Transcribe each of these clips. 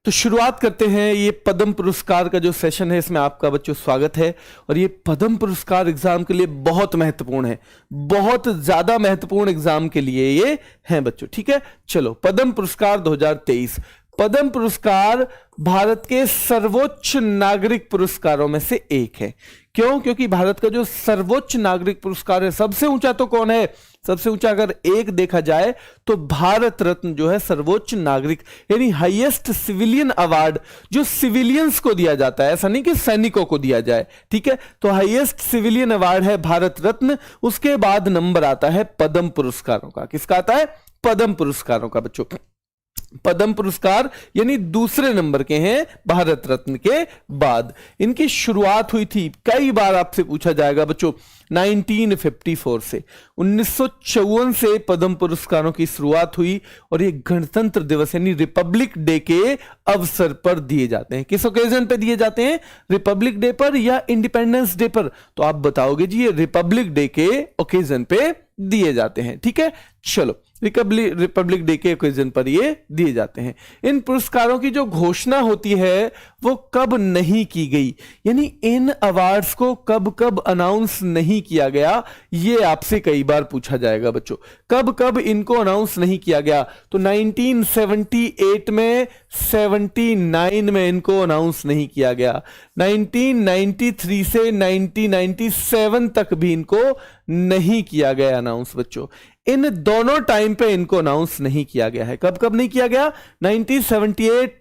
तो शुरुआत करते हैं। ये पद्म पुरस्कार का जो सेशन है इसमें आपका बच्चों स्वागत है। और ये पद्म पुरस्कार एग्जाम के लिए बहुत महत्वपूर्ण है, बहुत ज्यादा महत्वपूर्ण एग्जाम के लिए ये है बच्चों। ठीक है, चलो पद्म पुरस्कार 2023। पद्म पुरस्कार भारत के सर्वोच्च नागरिक पुरस्कारों में से एक है। क्यों? क्योंकि भारत का जो सर्वोच्च नागरिक पुरस्कार है, सबसे ऊंचा तो कौन है? सबसे ऊंचा अगर एक देखा जाए तो भारत रत्न जो है सर्वोच्च नागरिक यानी हाईएस्ट सिविलियन अवार्ड जो सिविलियंस को दिया जाता है, ऐसा नहीं कि सैनिकों को दिया जाए। ठीक है, तो हाईएस्ट सिविलियन अवार्ड है भारत रत्न। उसके बाद नंबर आता है पद्म पुरस्कारों का। किसका आता है? पद्म पुरस्कारों का बच्चों। पद्म पुरस्कार यानी दूसरे नंबर के हैं भारत रत्न के बाद। इनकी शुरुआत हुई थी, कई बार आपसे पूछा जाएगा बच्चों, 1954 से 1954 से पद्म पुरस्कारों की शुरुआत हुई। और ये गणतंत्र दिवस यानी रिपब्लिक डे के अवसर पर दिए जाते हैं। किस ओकेजन पे दिए जाते हैं? रिपब्लिक डे पर या इंडिपेंडेंस डे पर? तो आप बताओगे जी, ये रिपब्लिक डे के ओकेजन पे दिए जाते हैं। ठीक है, चलो रिपब्लिक डे के ओकेजन पर ये दिए जाते हैं। इन पुरस्कारों की जो घोषणा होती है वो कब नहीं की गई, यानी इन अवार्ड्स को कब कब अनाउंस नहीं किया गया, ये आपसे कई बार पूछा जाएगा बच्चों। कब कब इनको अनाउंस नहीं किया गया? तो 1978 में, 79 में इनको अनाउंस नहीं किया गया। 1993 से 1997 तक भी इनको नहीं किया गया अनाउंस बच्चों। इन दोनों टाइम पे इनको अनाउंस नहीं किया गया है। कब कब नहीं किया गया? 1978,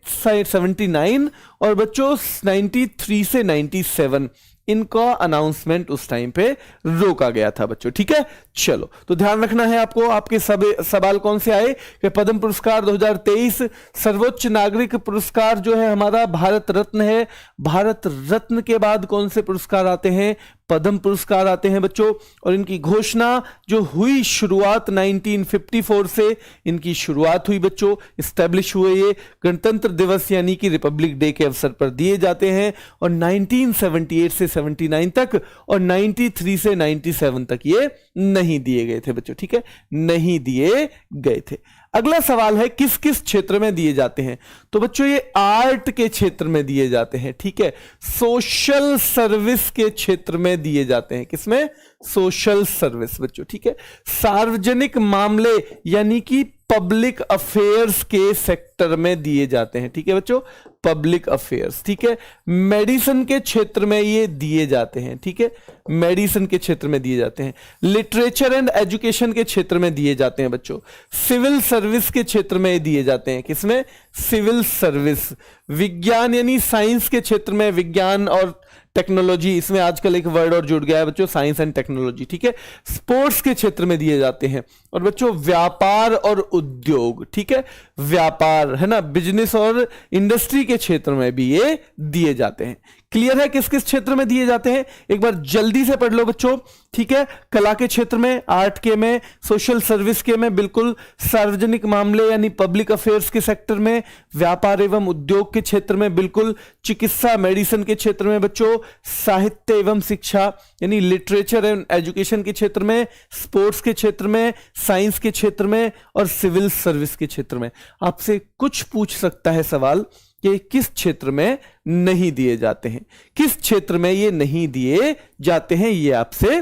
79 और बच्चों 93 से 97 इनका अनाउंसमेंट उस टाइम पे रोका गया था बच्चों। ठीक है, चलो तो ध्यान रखना है आपको। आपके सवाल कौन से आए कि पद्म पुरस्कार 2023 सर्वोच्च नागरिक पुरस्कार जो है हमारा भारत रत्न है। भारत रत्न के बाद कौन से पुरस्कार आते हैं? पद्म पुरस्कार आते हैं बच्चों। और इनकी घोषणा जो हुई, शुरुआत 1954 से इनकी शुरुआत हुई बच्चों, इस्टेब्लिश हुए ये गणतंत्र दिवस यानी कि रिपब्लिक डे के अवसर पर दिए जाते हैं। और 1978 से 79 तक और 93 से 97 तक ये नहीं दिए गए थे बच्चों। ठीक है, नहीं दिए गए थे। अगला सवाल है किस किस क्षेत्र में दिए जाते हैं? तो बच्चों ये आर्ट के क्षेत्र में दिए जाते हैं। ठीक है, सोशल सर्विस के क्षेत्र में दिए जाते हैं। किसमें? सोशल सर्विस बच्चों। ठीक है, सार्वजनिक मामले यानी कि पब्लिक अफेयर्स के सेक्टर में दिए जाते हैं। ठीक है बच्चों, पब्लिक अफेयर्स। ठीक है, मेडिसिन के क्षेत्र में ये दिए जाते हैं। ठीक है, मेडिसिन के क्षेत्र में दिए जाते हैं। लिटरेचर एंड एजुकेशन के क्षेत्र में दिए जाते हैं बच्चों। सिविल सर्विस के क्षेत्र में दिए जाते हैं। किसमें? Civil service. विज्ञान यानी साइंस के क्षेत्र में, विज्ञान और टेक्नोलॉजी, इसमें आजकल एक वर्ड और जुड़ गया है बच्चों, साइंस एंड टेक्नोलॉजी। ठीक है, स्पोर्ट्स के क्षेत्र में दिए जाते हैं। और बच्चों व्यापार और उद्योग, ठीक है, व्यापार है ना, बिजनेस और इंडस्ट्री के क्षेत्र में भी ये दिए जाते हैं। क्लियर है किस किस क्षेत्र में दिए जाते हैं? एक बार जल्दी से पढ़ लो बच्चों। ठीक है, कला के क्षेत्र में, आर्ट के में, सोशल सर्विस के में, बिल्कुल सार्वजनिक मामले यानी पब्लिक अफेयर्स के सेक्टर में, व्यापार एवं उद्योग के क्षेत्र में, बिल्कुल चिकित्सा मेडिसिन के क्षेत्र में बच्चों, साहित्य एवं शिक्षा यानी लिटरेचर एंड एजुकेशन के क्षेत्र में, स्पोर्ट्स के क्षेत्र में, साइंस के क्षेत्र में और सिविल सर्विस के क्षेत्र में। आपसे कुछ पूछ सकता है सवाल कि किस क्षेत्र में नहीं दिए जाते हैं, किस क्षेत्र में ये नहीं दिए जाते हैं, ये आपसे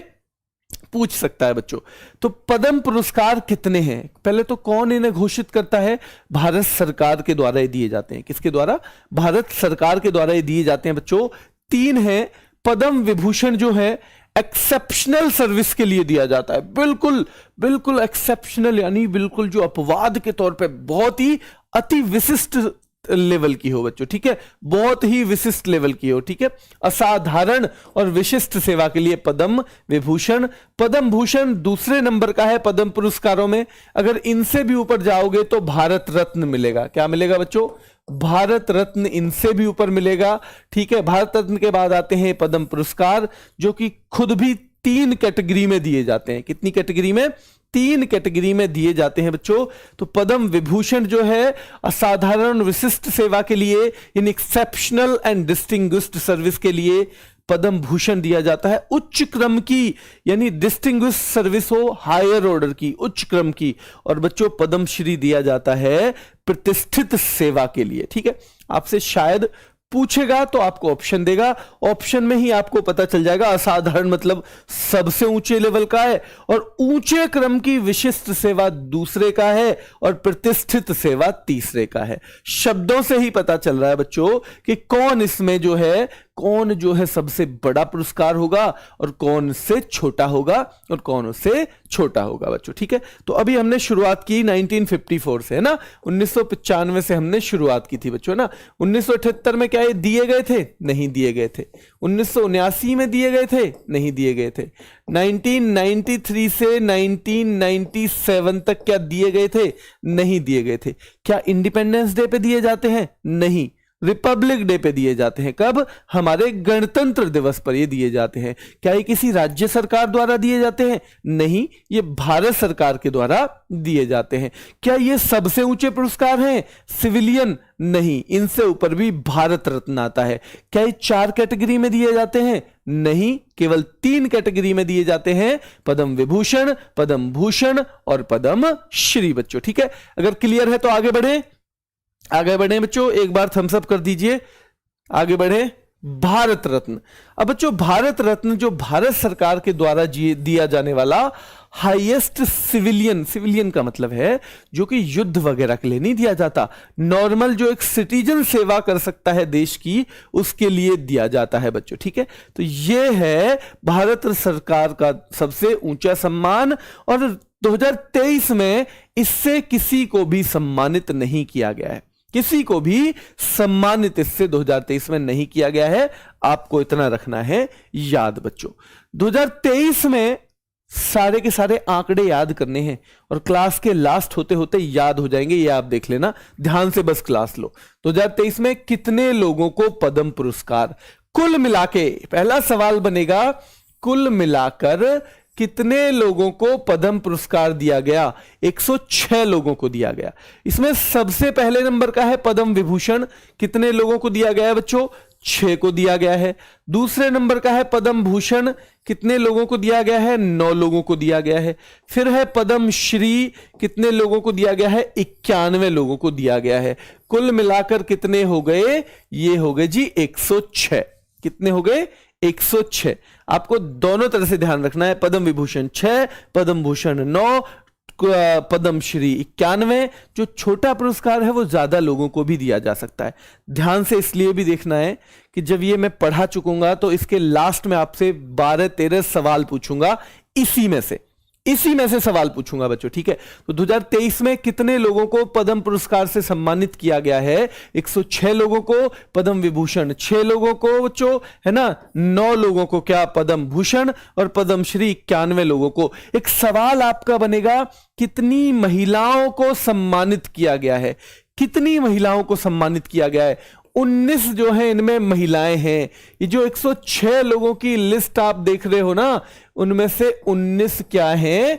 पूछ सकता है बच्चों। तो पद्म पुरस्कार कितने हैं? पहले तो कौन इन्हें घोषित करता है? भारत सरकार के द्वारा ये दिए जाते हैं। किसके द्वारा? भारत सरकार के द्वारा ये दिए जाते हैं बच्चों। 3 हैं। पद्म विभूषण जो है एक्सेप्शनल सर्विस के लिए दिया जाता है, बिल्कुल बिल्कुल एक्सेप्शनल यानी बिल्कुल जो अपवाद के तौर पे बहुत ही अति विशिष्ट लेवल की हो बच्चों। ठीक है, बहुत ही विशिष्ट लेवल की हो। ठीक है, असाधारण और विशिष्ट सेवा के लिए पद्म विभूषण। पद्म भूषण दूसरे नंबर का है पद्म पुरस्कारों में। अगर इनसे भी ऊपर जाओगे तो भारत रत्न मिलेगा। क्या मिलेगा बच्चों? भारत रत्न इनसे भी ऊपर मिलेगा। ठीक है, भारत रत्न के बाद आते हैं पद्म पुरस्कार जो कि खुद भी 3 कैटेगरी में दिए जाते हैं। कितनी कैटेगरी में? 3 कैटेगरी में दिए जाते हैं बच्चों। तो पद्म विभूषण जो है असाधारण विशिष्ट सेवा के लिए, इन एक्सेप्शनल एंड डिस्टिंग्विश्ड सर्विस के लिए। पद्म भूषण दिया जाता है उच्च क्रम की, यानी डिस्टिंग्विश सर्विस हो हायर ऑर्डर की, उच्च क्रम की। और बच्चों पद्म श्री दिया जाता है प्रतिष्ठित सेवा के लिए। ठीक है, आपसे शायद पूछेगा तो आपको ऑप्शन देगा, ऑप्शन में ही आपको पता चल जाएगा असाधारण मतलब सबसे ऊंचे लेवल का है, और ऊंचे क्रम की विशिष्ट सेवा दूसरे का है, और प्रतिष्ठित सेवा तीसरे का है। शब्दों से ही पता चल रहा है बच्चों कि कौन इसमें जो है सबसे बड़ा पुरस्कार होगा और कौन से छोटा होगा और कौन उससे छोटा होगा बच्चों। ठीक है, तो अभी हमने शुरुआत की 1954 से, है ना, 1995 से हमने शुरुआत की थी बच्चों, ना। 1978 में क्या ये दिए गए थे? नहीं दिए गए थे। 1979 में दिए गए थे? नहीं दिए गए थे। 1993 से 1997 तक क्या दिए गए थे? नहीं दिए गए थे। क्या इंडिपेंडेंस डे पे दिए जाते हैं? नहीं, रिपब्लिक डे पे दिए जाते हैं। कब? हमारे गणतंत्र दिवस पर ये दिए जाते हैं। क्या ये किसी राज्य सरकार द्वारा दिए जाते हैं? नहीं, ये भारत सरकार के द्वारा दिए जाते हैं। क्या ये सबसे ऊंचे पुरस्कार हैं? सिविलियन? नहीं, इनसे ऊपर भी भारत रत्न आता है। क्या ये 4 कैटेगरी में दिए जाते हैं? नहीं, केवल 3 कैटेगरी में दिए जाते हैं, पद्म विभूषण, पद्म भूषण और पद्म श्री बच्चों। ठीक है, अगर क्लियर है तो आगे बढ़े बच्चों, एक बार थम्स अप कर दीजिए, आगे बढ़े। भारत रत्न। अब बच्चों भारत रत्न जो भारत सरकार के द्वारा दिया जाने वाला हाईएस्ट सिविलियन का मतलब है जो कि युद्ध वगैरह के लिए नहीं दिया जाता, नॉर्मल जो एक सिटीजन सेवा कर सकता है देश की, उसके लिए दिया जाता है बच्चों। ठीक है, तो यह है भारत सरकार का सबसे ऊंचा सम्मान, और 2023 में इससे किसी को भी सम्मानित नहीं किया गया है। किसी को भी सम्मानित इससे 2023 में नहीं किया गया है, आपको इतना रखना है याद बच्चों। 2023 में सारे के सारे आंकड़े याद करने हैं और क्लास के लास्ट होते होते याद हो जाएंगे, ये आप देख लेना, ध्यान से बस क्लास लो। 2023 में कितने लोगों को पद्म पुरस्कार कुल मिलाके, पहला सवाल बनेगा, कुल मिलाकर कितने लोगों को पद्म पुरस्कार दिया गया? 106 लोगों को दिया गया। इसमें सबसे पहले नंबर का है पद्म विभूषण, कितने लोगों को दिया गया है बच्चों? 6 को दिया गया है। दूसरे नंबर का है पद्म भूषण, कितने लोगों को दिया गया है? 9 लोगों को दिया गया है। फिर है पद्म श्री, कितने लोगों को दिया गया है? 91 लोगों को दिया गया है। कुल मिलाकर कितने हो गए? ये हो गए जी 106। कितने हो गए? 106। आपको दोनों तरह से ध्यान रखना है, पद्म विभूषण 6, पद्म भूषण 9, पद्म श्री 91। जो छोटा पुरस्कार है वो ज्यादा लोगों को भी दिया जा सकता है। ध्यान से इसलिए भी देखना है कि जब ये मैं पढ़ा चुकूंगा तो इसके लास्ट में आपसे 12-13 सवाल पूछूंगा, इसी में से सवाल पूछूंगा बच्चों। ठीक है, तो 2023 में कितने लोगों को पद्म पुरस्कार से सम्मानित किया गया है? 106 लोगों को, पद्म विभूषण 6 लोगों को बच्चों, है ना, 9 लोगों को क्या पद्म भूषण, और पद्म श्री 91 लोगों को। एक सवाल आपका बनेगा, कितनी महिलाओं को सम्मानित किया गया है? कितनी महिलाओं को सम्मानित किया गया है? 19 जो है इनमें महिलाएं हैं। ये जो 106 लोगों की लिस्ट आप देख रहे हो ना, उनमें से 19 क्या हैं?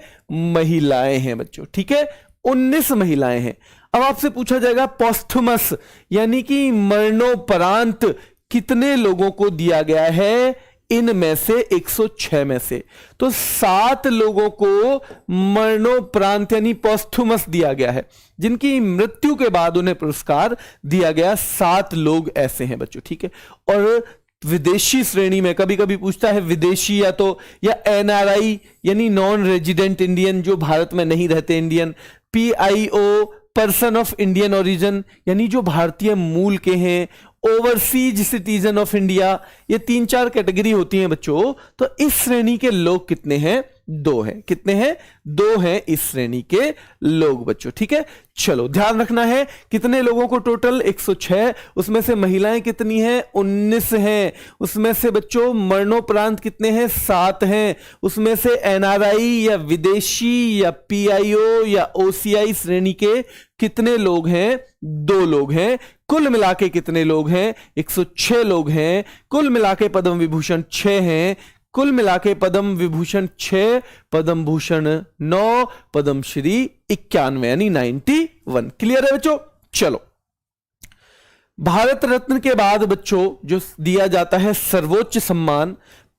महिलाएं हैं बच्चों। ठीक है, 19 महिलाएं हैं। अब आपसे पूछा जाएगा पोस्थुमस यानी कि मरणोपरांत कितने लोगों को दिया गया है? इनमें से 106 में से तो 7 लोगों को मरणोपरांत यानी पोस्थुमस दिया गया है, जिनकी मृत्यु के बाद उन्हें पुरस्कार दिया गया। 7 लोग ऐसे हैं बच्चों। ठीक है, और विदेशी श्रेणी में कभी कभी पूछता है विदेशी या एनआरआई यानी नॉन रेजिडेंट इंडियन, जो भारत में नहीं रहते Indian, PIO person of Indian origin यानी जो भारतीय मूल के हैं, ओवरसीज सिटीजन ऑफ इंडिया, ये 3-4 कैटेगरी होती हैं बच्चों। तो इस श्रेणी के लोग कितने हैं? 2 हैं। कितने हैं? 2 हैं इस श्रेणी के लोग बच्चों। ठीक है, चलो ध्यान रखना है कितने लोगों को टोटल 106, उसमें से महिलाएं कितनी हैं? 19 हैं। उसमें से बच्चों मरणोपरांत कितने हैं? 7 हैं। उसमें से एनआरआई या विदेशी या पीआईओ या ओसीआई श्रेणी के कितने लोग हैं? 2 लोग हैं। कुल मिलाके कितने लोग हैं? 106 लोग हैं। कुल मिलाके पद्म विभूषण 6 हैं। कुल मिलाके पद्म विभूषण 6, पद्म भूषण 9, पद्म श्री 91 यानी 91। क्लियर है बच्चों? चलो भारत रत्न के बाद बच्चों जो दिया जाता है सर्वोच्च सम्मान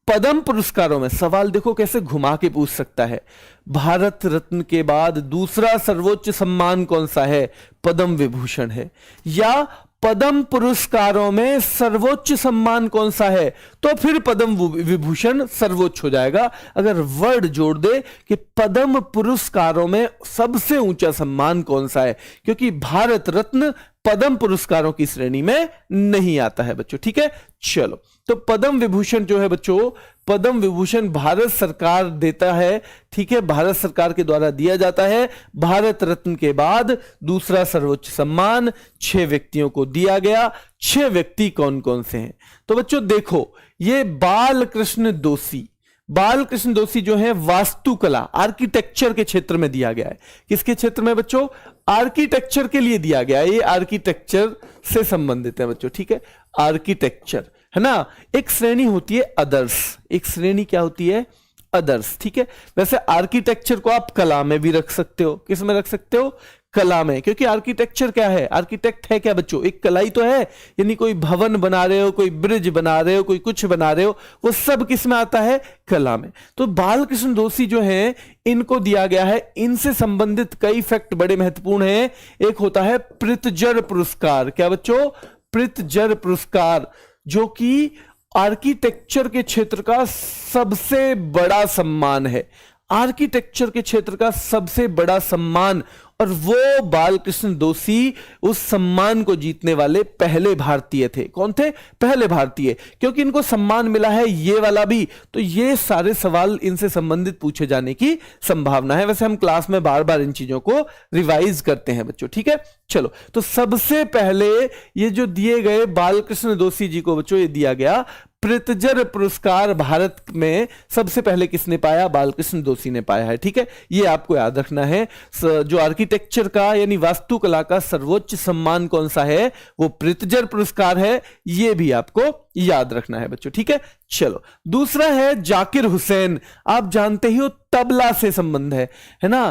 पद्म पुरस्कारों में, सवाल देखो कैसे घुमा के पूछ सकता है, भारत रत्न के बाद दूसरा सर्वोच्च सम्मान कौन सा है? पद्म विभूषण है। या पद्म पुरस्कारों में सर्वोच्च सम्मान कौन सा है? तो फिर पद्म विभूषण सर्वोच्च हो जाएगा। अगर वर्ड जोड़ दे कि पद्म पुरस्कारों में सबसे ऊंचा सम्मान कौन सा है, क्योंकि भारत रत्न पद्म पुरस्कारों की श्रेणी में नहीं आता है बच्चों। ठीक है, चलो तो पद्म विभूषण जो है बच्चों, पद्म विभूषण भारत सरकार देता है। ठीक है, भारत सरकार के द्वारा दिया जाता है। भारत रत्न के बाद दूसरा सर्वोच्च सम्मान 6 व्यक्तियों को दिया गया। 6 व्यक्ति कौन कौन से हैं? तो बच्चों देखो, ये बालकृष्ण दोषी, बालकृष्ण दोषी जो है वास्तुकला आर्किटेक्चर के क्षेत्र में दिया गया है। किसके क्षेत्र में बच्चों? आर्किटेक्चर के लिए दिया गया है। ये आर्किटेक्चर से संबंधित है बच्चों। ठीक है, आर्किटेक्चर है ना। एक श्रेणी होती है अदर्स, एक श्रेणी क्या होती है? अदर्स। ठीक है, वैसे आर्किटेक्चर को आप कला में भी रख सकते हो। किस में रख सकते हो? कला में, क्योंकि आर्किटेक्चर क्या है? आर्किटेक्ट है क्या बच्चों? एक कला ही तो है। यानी कोई भवन बना रहे हो, कोई ब्रिज बना रहे हो, कोई कुछ बना रहे हो, वो सब किस में आता है? कला में। तो बालकृष्ण दोषी जो है इनको दिया गया है। इनसे संबंधित कई फैक्ट बड़े महत्वपूर्ण हैं। एक होता है प्रित्जर पुरस्कार। क्या बच्चों? प्रित्जर पुरस्कार, जो कि आर्किटेक्चर के क्षेत्र का सबसे बड़ा सम्मान है। आर्किटेक्चर के क्षेत्र का सबसे बड़ा सम्मान, और वो बालकृष्ण दोषी उस सम्मान को जीतने वाले पहले भारतीय थे। कौन थे? पहले भारतीय। क्योंकि इनको सम्मान मिला है ये वाला भी, तो ये सारे सवाल इनसे संबंधित पूछे जाने की संभावना है। वैसे हम क्लास में बार बार इन चीजों को रिवाइज करते हैं बच्चों। ठीक है, चलो तो सबसे पहले ये जो दिए गए बालकृष्ण दोषी जी को बच्चों ये दिया गया प्रित्जर पुरस्कार। भारत में सबसे पहले किसने पाया? बालकृष्ण दोषी ने पाया है। ठीक है, ये आपको याद रखना है। जो आर्किटेक्चर का यानी वास्तुकला का सर्वोच्च सम्मान कौन सा है? वो प्रित्जर पुरस्कार है। ये भी आपको याद रखना है बच्चों। ठीक है, चलो दूसरा है जाकिर हुसैन। आप जानते ही हो तबला से संबंध है ना।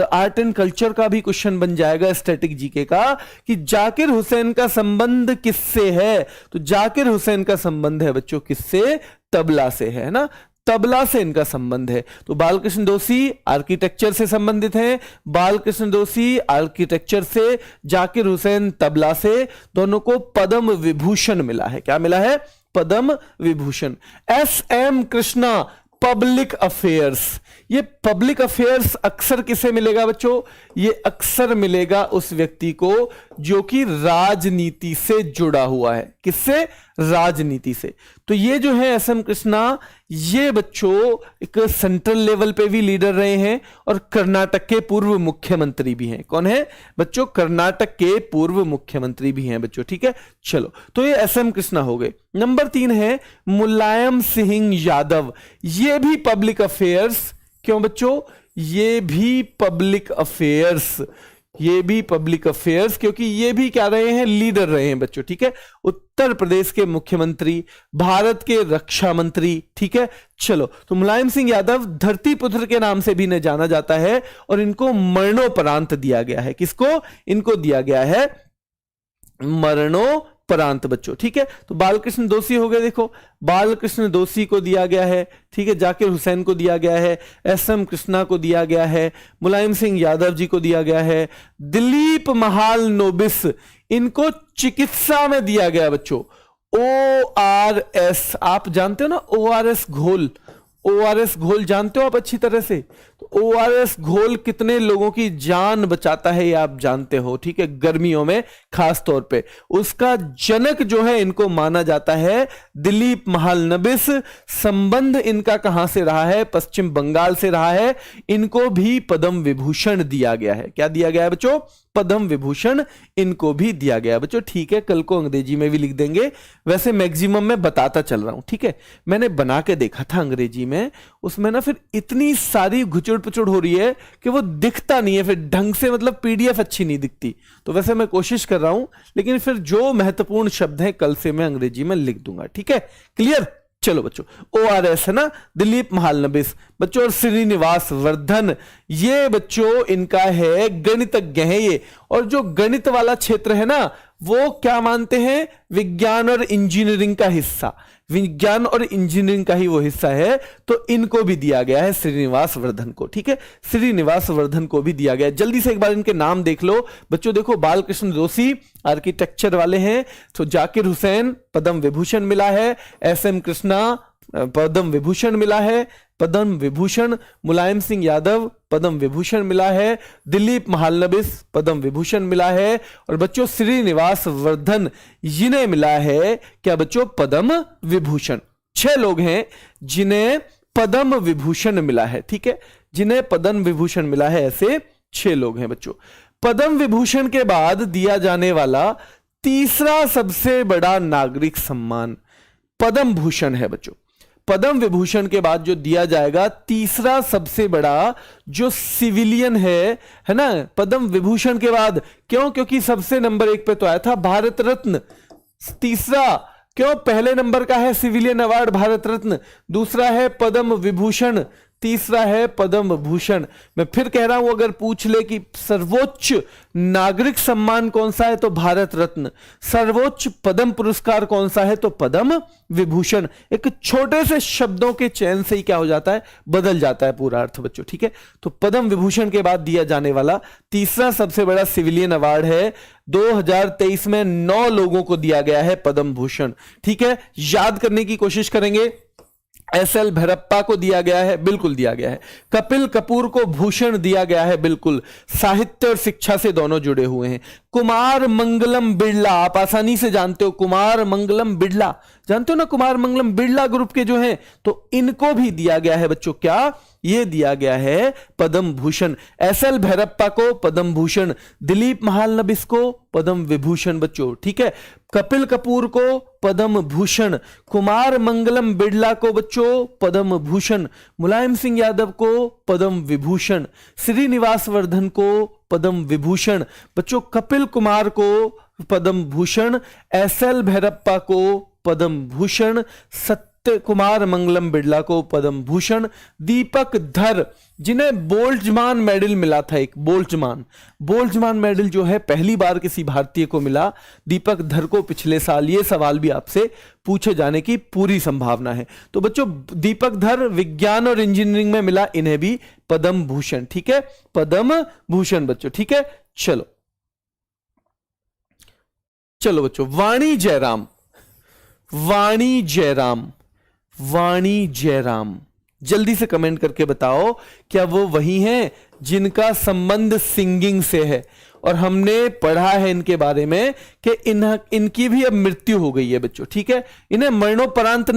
आर्ट एंड कल्चर का भी क्वेश्चन बन जाएगा स्टैटिक जीके का कि जाकिर हुसैन का संबंध किससे है? तो जाकिर हुसैन का संबंध है बच्चों किससे? तबला से है ना। तबला से इनका संबंध है। तो बालकृष्ण दोषी आर्किटेक्चर से संबंधित हैं, बालकृष्ण दोषी आर्किटेक्चर से, जाकिर हुसैन तबला से। दोनों को पद्म विभूषण मिला है। क्या मिला है? Padma Vibhushan. S M. Krishna public affairs. ये पब्लिक अफेयर्स अक्सर किसे मिलेगा बच्चों? ये अक्सर मिलेगा उस व्यक्ति को जो कि राजनीति से जुड़ा हुआ है। किससे? राजनीति से। तो ये जो है एस.एम. कृष्णा, ये बच्चों एक सेंट्रल लेवल पे भी लीडर रहे हैं और कर्नाटक के पूर्व मुख्यमंत्री भी हैं। कौन है बच्चों? कर्नाटक के पूर्व मुख्यमंत्री भी हैं बच्चों। ठीक है, चलो तो ये एस.एम. कृष्णा हो गए। नंबर 3 है मुलायम सिंह यादव। ये भी पब्लिक अफेयर्स। क्यों बच्चों? ये भी पब्लिक अफेयर्स, ये भी पब्लिक अफेयर्स, क्योंकि ये भी क्या रहे हैं? लीडर रहे हैं बच्चों। ठीक है, उत्तर प्रदेश के मुख्यमंत्री, भारत के रक्षा मंत्री। ठीक है, चलो तो मुलायम सिंह यादव धरती पुत्र के नाम से भी इन्हें जाना जाता है और इनको मरणोपरांत दिया गया है। किसको? इनको दिया गया है मरणोपरांत बच्चों। ठीक है, तो बालकृष्ण दोषी हो गए। देखो बालकृष्ण दोषी को दिया गया है। ठीक है, जाकिर हुसैन को दिया गया है, एस.एम. कृष्णा को दिया गया है, मुलायम सिंह यादव जी को दिया गया है, दिलीप महालनोबिस इनको चिकित्सा में दिया गया बच्चों। ORS आप जानते हो ना, ORS घोल। ORS घोल जानते हो आप अच्छी तरह से। तो ORS घोल कितने लोगों की जान बचाता है ये आप जानते हो। ठीक है, गर्मियों में खास तौर पे उसका जनक जो है इनको माना जाता है दिलीप महालनोबिस। संबंध इनका कहां से रहा है? पश्चिम बंगाल से रहा है। इनको भी पद्म विभूषण दिया गया है। क्या दिया गया है बच्चों? पद्म विभूषण इनको भी दिया गया बच्चों। ठीक है, कल को अंग्रेजी में भी लिख देंगे। वैसे मैक्सिमम मैं बताता चल रहा हूं। ठीक है, मैंने बना के देखा था अंग्रेजी में, उसमें ना फिर इतनी सारी घुचड़ पुचड़ हो रही है कि वो दिखता नहीं है फिर ढंग से, मतलब PDF अच्छी नहीं दिखती। तो वैसे मैं कोशिश कर रहा हूं, लेकिन फिर जो महत्वपूर्ण शब्द है कल से मैं अंग्रेजी में लिख दूंगा। ठीक है, क्लियर? चलो बच्चों, ORS है ना, दिलीप महालनोबिस बच्चों, और श्रीनिवास वर्धन, ये बच्चों इनका है गणितज्ञ है ये। और जो गणित वाला क्षेत्र है ना, वो क्या मानते हैं, विज्ञान और इंजीनियरिंग का हिस्सा, विज्ञान और इंजीनियरिंग का ही वो हिस्सा है, तो इनको भी दिया गया है श्रीनिवास वर्धन को। ठीक है, श्रीनिवास वर्धन को भी दिया गया है। जल्दी से एक बार इनके नाम देख लो बच्चों। देखो, बालकृष्ण जोशी आर्किटेक्चर वाले हैं, तो जाकिर हुसैन पद्म विभूषण मिला है, SM कृष्णा पद्म विभूषण मिला है, पद्म विभूषण, मुलायम सिंह यादव पद्म विभूषण मिला है, दिलीप महालनोबिस पद्म विभूषण मिला है, और बच्चों श्रीनिवास वर्धन जिन्हें मिला है क्या बच्चों, पद्म विभूषण। 6 लोग हैं जिन्हें पद्म विभूषण मिला है। ठीक है, जिन्हें पद्म विभूषण मिला है, ऐसे 6 लोग हैं बच्चों। पद्म विभूषण के बाद दिया जाने वाला तीसरा सबसे बड़ा नागरिक सम्मान पद्म भूषण है बच्चों। पद्म विभूषण के बाद जो दिया जाएगा तीसरा सबसे बड़ा जो सिविलियन है ना, पद्म विभूषण के बाद, क्यों, क्योंकि सबसे नंबर 1 पे तो आया था भारत रत्न, तीसरा क्यों, पहले नंबर का है सिविलियन अवार्ड भारत रत्न, दूसरा है पद्म विभूषण, तीसरा है पद्म भूषण। मैं फिर कह रहा हूं, अगर पूछ ले कि सर्वोच्च नागरिक सम्मान कौन सा है तो भारत रत्न, सर्वोच्च पद्म पुरस्कार कौन सा है तो पद्म विभूषण। एक छोटे से शब्दों के चयन से ही क्या हो जाता है, बदल जाता है पूरा अर्थ बच्चों। ठीक है, तो पद्म विभूषण के बाद दिया जाने वाला तीसरा सबसे बड़ा सिविलियन अवार्ड है। 2023 में 9 लोगों को दिया गया है पद्म भूषण। ठीक है, याद करने की कोशिश करेंगे। SL भैरप्पा को दिया गया है, बिल्कुल दिया गया है। कपिल कपूर को भूषण दिया गया है, बिल्कुल, साहित्य और शिक्षा से दोनों जुड़े हुए हैं। कुमार मंगलम बिड़ला, आप आसानी से जानते हो, कुमार मंगलम बिड़ला जानते हो ना, कुमार मंगलम बिड़ला ग्रुप के जो हैं, तो इनको भी दिया गया है बच्चों, क्या, ये दिया गया है पद्म भूषण। SL भैरप्पा को पद्म भूषण, दिलीप महालनोबिस को पद्म विभूषण बच्चों। ठीक है, कपिल कपूर को पद्म भूषण, कुमार मंगलम बिड़ला को बच्चों पद्म भूषण, मुलायम सिंह यादव को पद्म विभूषण, श्रीनिवास वर्धन को पद्म विभूषण बच्चों, कपिल कुमार को पद्म भूषण, SL भैरप्पा को पद्म भूषण, सत्य कुमार मंगलम बिड़ला को पद्म भूषण, दीपक धर जिन्हें बोल्ट्जमान मेडल मिला था, एक बोल्ट्जमान मेडल जो है पहली बार किसी भारतीय को मिला, दीपक धर को पिछले साल। ये सवाल भी आपसे पूछे जाने की पूरी संभावना है। तो बच्चों दीपक धर विज्ञान और इंजीनियरिंग में मिला, इन्हें भी पद्म भूषण। ठीक है, पद्म भूषण बच्चों। ठीक है, चलो बच्चों, वाणी जयराम जल्दी से कमेंट करके बताओ, क्या वो वही हैं जिनका संबंध सिंगिंग से है? और हमने पढ़ा है इनके बारे में कि इनकी भी अब मृत्यु हो गई है बच्चों। ठीक है, इन्हें मरणोपरांत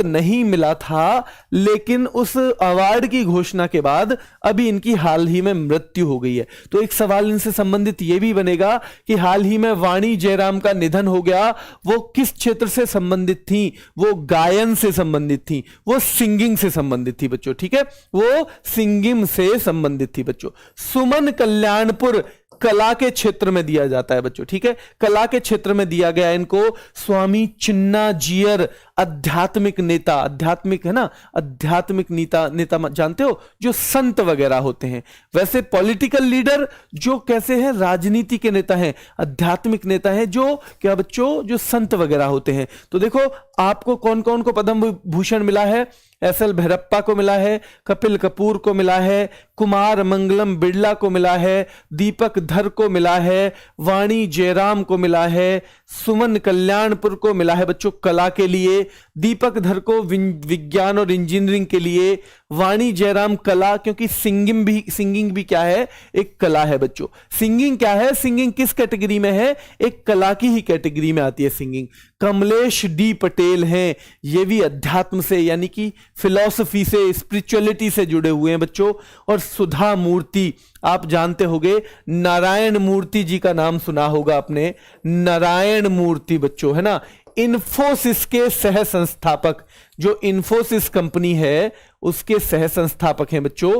नहीं मिला था, लेकिन उस अवार्ड की घोषणा के बाद अभी इनकी हाल ही में मृत्यु हो गई है। तो एक सवाल इनसे संबंधित यह भी बनेगा कि हाल ही में वाणी जयराम का निधन हो गया, वो किस क्षेत्र से संबंधित थी? वो गायन से संबंधित थी, वो सिंगिंग से संबंधित थी बच्चों। ठीक है, वो सिंगिंग से संबंधित थी बच्चों। सुमन कल्याणपुर कला के क्षेत्र में दिया जाता है बच्चों। ठीक है, कला के क्षेत्र में दिया गया इनको। स्वामी चिन्नाजियर आध्यात्मिक नेता, आध्यात्मिक है ना, आध्यात्मिक नेता जानते हो, जो संत वगैरह होते हैं। वैसे पॉलिटिकल लीडर जो कैसे हैं, राजनीति के नेता हैं, आध्यात्मिक नेता हैं जो क्या बच्चों, जो संत वगैरह होते हैं। तो देखो आपको कौन कौन को पद्म भूषण मिला है, SL भैरप्पा को मिला है, कपिल कपूर को मिला है, कुमार मंगलम बिड़ला को मिला है, दीपक धर को मिला है, वाणी जयराम को मिला है, सुमन कल्याणपुर को मिला है बच्चों कला के लिए, दीपक धर को विज्ञान और इंजीनियरिंग के लिए, वाणी जयराम कला, क्योंकि सिंगिंग भी क्या है, एक कला है बच्चों। सिंगिंग क्या है, सिंगिंग किस कैटेगरी में है, एक कला की ही कैटेगरी में आती है सिंगिंग। कमलेश डी पटेल हैं, ये भी अध्यात्म से यानी कि फिलॉसफी से, स्पिरिचुअलिटी से जुड़े हुए हैं बच्चों। और सुधा मूर्ति, आप जानते होंगे, नारायण मूर्ति जी का नाम सुना होगा आपने, नारायण मूर्ति बच्चों, है ना, इन्फोसिस के सह संस्थापक, जो इन्फोसिस कंपनी है उसके सह संस्थापक हैं बच्चों।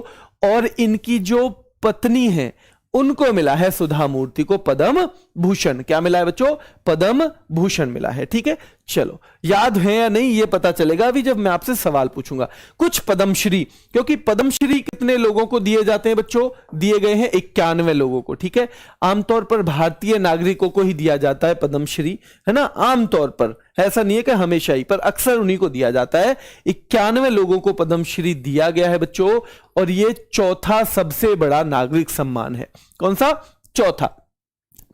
और इनकी जो पत्नी है उनको मिला है, सुधा मूर्ति को पद्म भूषण। क्या मिला है बच्चों, पद्म भूषण मिला है। ठीक है, चलो, याद है या नहीं ये पता चलेगा अभी जब मैं आपसे सवाल पूछूंगा। कुछ पद्मश्री, क्योंकि पद्मश्री कितने लोगों को दिए जाते हैं बच्चों? दिए गए हैं 91 लोगों को, ठीक है। आमतौर पर भारतीय नागरिकों को ही दिया जाता है पद्मश्री, है ना, आमतौर पर, ऐसा नहीं है कि हमेशा ही, पर अक्सर उन्हीं को दिया जाता है। 91 लोगों को पद्मश्री दिया गया है बच्चों, और ये चौथा सबसे बड़ा नागरिक सम्मान है। कौन सा? चौथा।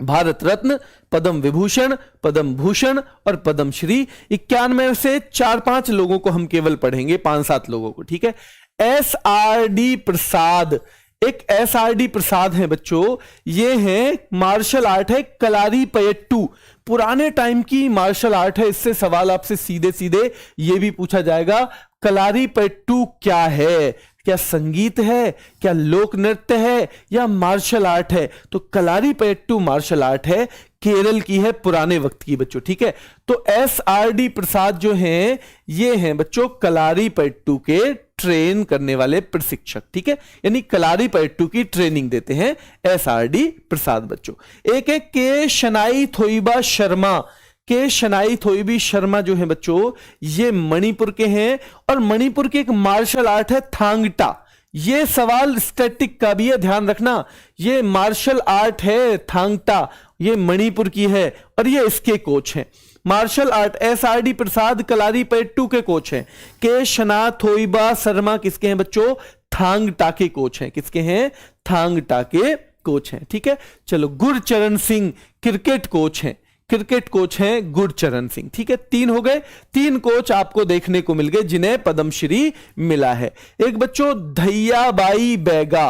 भारत रत्न, पद्म विभूषण, पद्म भूषण और पद्मश्री, 91 से 4-5 लोगों को हम केवल पढ़ेंगे, 5-7 लोगों को, ठीक है। SRD प्रसाद, एक SRD प्रसाद है बच्चों, ये है मार्शल आर्ट है कलारीपयट्टू, पुराने टाइम की मार्शल आर्ट है। इससे सवाल आपसे सीधे सीधे ये भी पूछा जाएगा, कलारीपयट्टू क्या है? क्या संगीत है, क्या लोक नृत्य है, या मार्शल आर्ट है? तो कलारीपयट्टू मार्शल आर्ट है, केरल की है, पुराने वक्त की बच्चों, ठीक है। तो SRD प्रसाद जो हैं, ये हैं बच्चों कलारीपयट्टू के ट्रेन करने वाले प्रशिक्षक, ठीक है, यानी कलारीपयट्टू की ट्रेनिंग देते हैं SRD प्रसाद बच्चों। एक है के शनाई थोइबा शर्मा। के शनाई थोइबी शर्मा जो है बच्चों, ये मणिपुर के हैं, और मणिपुर की एक मार्शल आर्ट है थांगटा। ये सवाल स्टैटिक का भी है, ध्यान रखना। ये मार्शल आर्ट है थांगटा, ये मणिपुर की है, और ये इसके कोच हैं। मार्शल आर्ट SRD प्रसाद कलारीपयट्टू के कोच हैं। के शना थोइबा शर्मा किसके हैं बच्चों? थांगटा के कोच हैं। किसके हैं? थांगटा के कोच हैं, ठीक है। चलो, गुरचरण सिंह क्रिकेट कोच हैं, क्रिकेट कोच हैं गुरचरण सिंह, ठीक है। 3 हो गए, 3 कोच आपको देखने को मिल गए जिन्हें पद्मश्री मिला है। एक बच्चों धैयाबाई बैगा,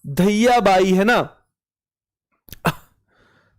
धैयाबाई है ना,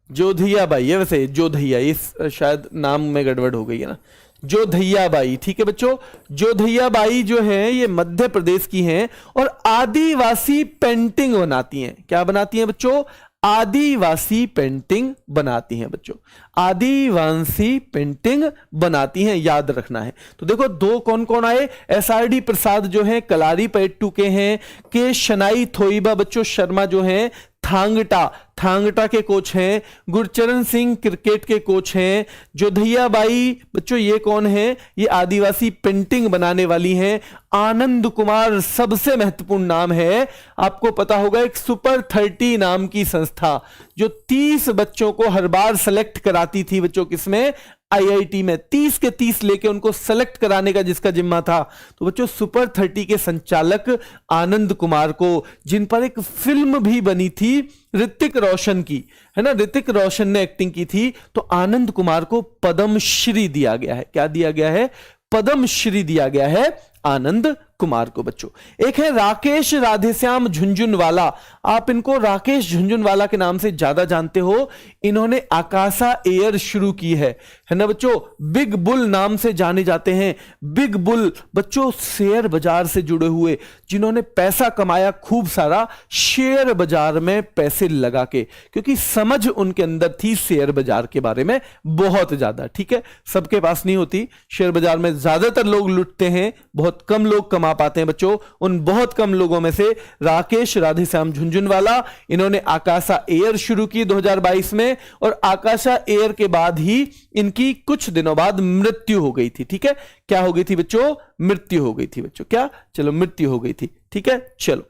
जोधैयाबाई है, वैसे जोधैया, इस शायद नाम में गड़बड़ हो गई है ना, जोधैयाबाई, ठीक है बच्चों। जोधैयाबाई जो है ये मध्य प्रदेश की हैं, और आदिवासी पेंटिंग बनाती हैं। क्या बनाती हैं बच्चों? आदिवासी पेंटिंग बनाती हैं बच्चों, आदिवासी पेंटिंग बनाती हैं, याद रखना है। तो देखो 2 कौन कौन आए? SRD प्रसाद जो हैं कलारीपयट्टू के हैं, के शनाई थोइबा बच्चों शर्मा जो हैं थांगटा, थांगटा के कोच हैं, गुरचरण सिंह क्रिकेट के कोच हैं, जोधैयाबाई बच्चों ये कौन है? ये आदिवासी पेंटिंग बनाने वाली हैं। आनंद कुमार सबसे महत्वपूर्ण नाम है, आपको पता होगा, एक सुपर 30 नाम की संस्था जो 30 बच्चों को हर बार सेलेक्ट कराती थी बच्चों, किसमें? IIT में 30 के 30 लेके उनको सेलेक्ट कराने का जिसका जिम्मा था। तो बच्चों सुपर 30 के संचालक आनंद कुमार को, जिन पर एक फिल्म भी बनी थी ऋतिक रोशन की, है ना, ऋतिक रोशन ने एक्टिंग की थी, तो आनंद कुमार को पद्मश्री दिया गया है। क्या दिया गया है? पद्मश्री दिया गया है आनंद कुमार को बच्चों। एक है राकेश राधेश्याम झुंझुनवाला, आप इनको राकेश झुंझुनवाला के नाम से ज्यादा जानते हो। इन्होंने आकाशा एयर शुरू की है ना बच्चों, बिग बुल नाम से जाने जाते हैं। बिग बुल बच्चों शेयर बाजार से जुड़े हुए, जिन्होंने पैसा कमाया खूब सारा शेयर बाजार में पैसे लगा के, क्योंकि समझ उनके अंदर थी शेयर बाजार के बारे में बहुत ज्यादा, ठीक है। सबके पास नहीं होती, शेयर बाजार में ज्यादातर लोग लुटते हैं, बहुत कम लोग कमा पाते हैं बच्चों। उन बहुत कम लोगों में से राकेश राधेश्याम झुंझुनवाला, इन्होंने आकाशा एयर शुरू की 2022 में, और आकाशा एयर के बाद ही इनकी कुछ दिनों बाद मृत्यु हो गई थी, ठीक है। क्या हो गई थी बच्चों? मृत्यु हो गई थी बच्चों, क्या? चलो, मृत्यु हो गई थी, ठीक है। चलो,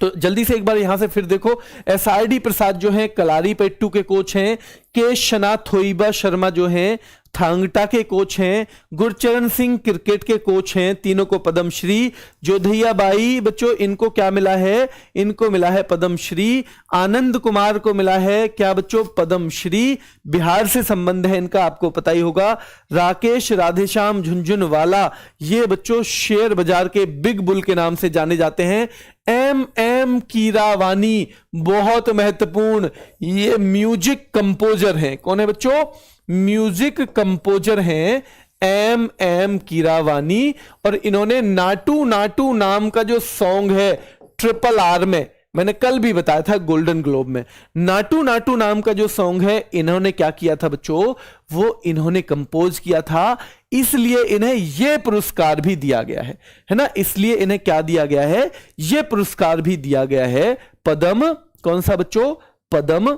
तो जल्दी से एक बार यहां से फिर देखो, SRD प्रसाद जो है कलारीपयट्टू के कोच हैं, के शना थोइबा शर्मा जो हैं थांगटा के कोच हैं, गुरचरण सिंह क्रिकेट के कोच हैं, तीनों को पद्मश्री। जोधैयाबाई बच्चों इनको क्या मिला है? इनको मिला है पद्मश्री। आनंद कुमार को मिला है क्या बच्चों? पद्मश्री। बिहार से संबंध है इनका, आपको पता ही होगा। राकेश राधेश्याम झुंझुनवाला, ये बच्चों शेयर बाजार के बिग बुल के नाम से जाने जाते हैं। MM कीरावानी, बहुत महत्वपूर्ण, ये म्यूजिक कंपोजर हैं। कौन है बच्चों? म्यूजिक कंपोजर हैं MM कीरावानी, और इन्होंने नाटू नाटू नाम का जो सॉन्ग है RRR में, मैंने कल भी बताया था गोल्डन ग्लोब में, नाटू नाटू नाम का जो सॉन्ग है, इन्होंने क्या किया था बच्चों? वो इन्होंने कंपोज किया था, इसलिए इन्हें यह पुरस्कार भी दिया गया है ना। इसलिए इन्हें क्या दिया गया है? यह पुरस्कार भी दिया गया है, पद्म, कौन सा बच्चों? पद्म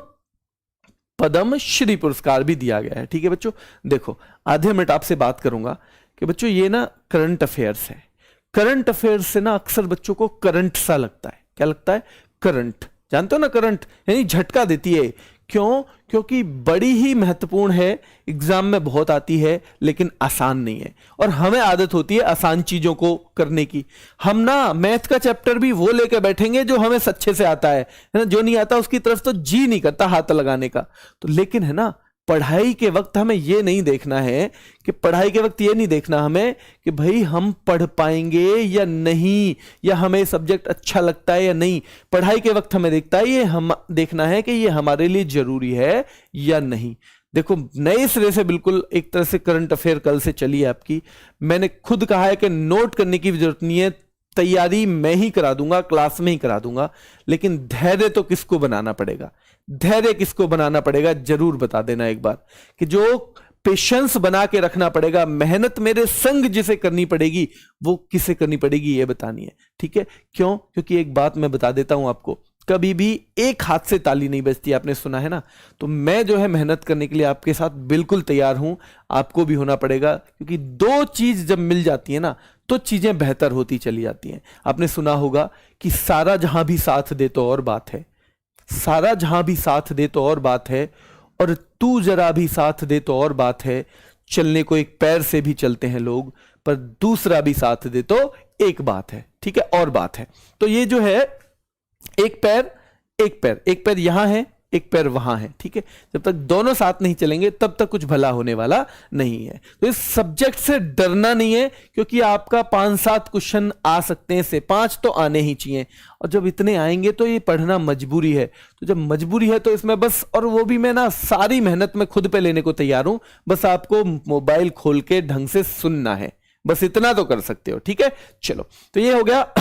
पद्म श्री पुरस्कार भी दिया गया है। ठीक है बच्चों, देखो आधे मिनट आपसे बात करूंगा कि बच्चों ये ना करंट अफेयर्स है। करंट अफेयर्स से ना अक्सर बच्चों को करंट सा लगता है। क्या लगता है? करंट। जानते हो ना, करंट यानी झटका देती है। क्यों? क्योंकि बड़ी ही महत्वपूर्ण है, एग्जाम में बहुत आती है, लेकिन आसान नहीं है। और हमें आदत होती है आसान चीजों को करने की। हम ना मैथ का चैप्टर भी वो लेकर बैठेंगे जो हमें अच्छे से आता है ना, जो नहीं आता उसकी तरफ तो जी नहीं करता हाथ लगाने का। तो लेकिन है ना, पढ़ाई के वक्त हमें ये नहीं देखना है कि पढ़ाई के वक्त ये नहीं देखना हमें कि भाई हम पढ़ पाएंगे या नहीं, या हमें सब्जेक्ट अच्छा लगता है या नहीं। पढ़ाई के वक्त हमें देखना है कि ये हमारे लिए जरूरी है या नहीं। देखो नए सिरे से बिल्कुल एक तरह से करंट अफेयर कल से चली है आपकी। मैंने खुद कहा है कि नोट करने की जरूरत नहीं है, तैयारी मैं ही करा दूंगा, क्लास में ही करा दूंगा। लेकिन धैर्य तो किसको बनाना पड़ेगा? धैर्य किसको बनाना पड़ेगा जरूर बता देना एक बार, कि जो पेशेंस बना के रखना पड़ेगा, मेहनत मेरे संग जिसे करनी पड़ेगी वो किसे करनी पड़ेगी ये बतानी है। ठीक है, क्यों? क्योंकि एक बात मैं बता देता हूं आपको, कभी भी एक हाथ से ताली नहीं बजती, आपने सुना है ना। तो मैं जो है मेहनत करने के लिए आपके साथ बिल्कुल तैयार हूं, आपको भी होना पड़ेगा। क्योंकि दो चीज जब मिल जाती है ना तो चीजें बेहतर होती चली जाती हैं। आपने सुना होगा कि सारा जहां भी साथ दे तो और बात है, सारा जहां भी साथ दे तो और बात है, और तू जरा भी साथ दे तो और बात है। चलने को एक पैर से भी चलते हैं लोग, पर दूसरा भी साथ दे तो एक बात है। ठीक है, और बात है। तो ये जो है एक पैर एक पैर, एक पैर यहां है एक पैर वहां है। ठीक है, जब तक दोनों साथ नहीं चलेंगे तब तक कुछ भला होने वाला नहीं है। तो इस सब्जेक्ट से डरना नहीं है, क्योंकि आपका 5-7 क्वेश्चन आ सकते हैं, से 5 तो आने ही चाहिए। और जब इतने आएंगे तो ये पढ़ना मजबूरी है। तो जब मजबूरी है तो इसमें बस, और वो भी मैं ना सारी मेहनत में खुद पे लेने को तैयार हूं, बस आपको मोबाइल खोल के ढंग से सुनना है, बस इतना तो कर सकते हो। ठीक है, चलो तो ये हो गया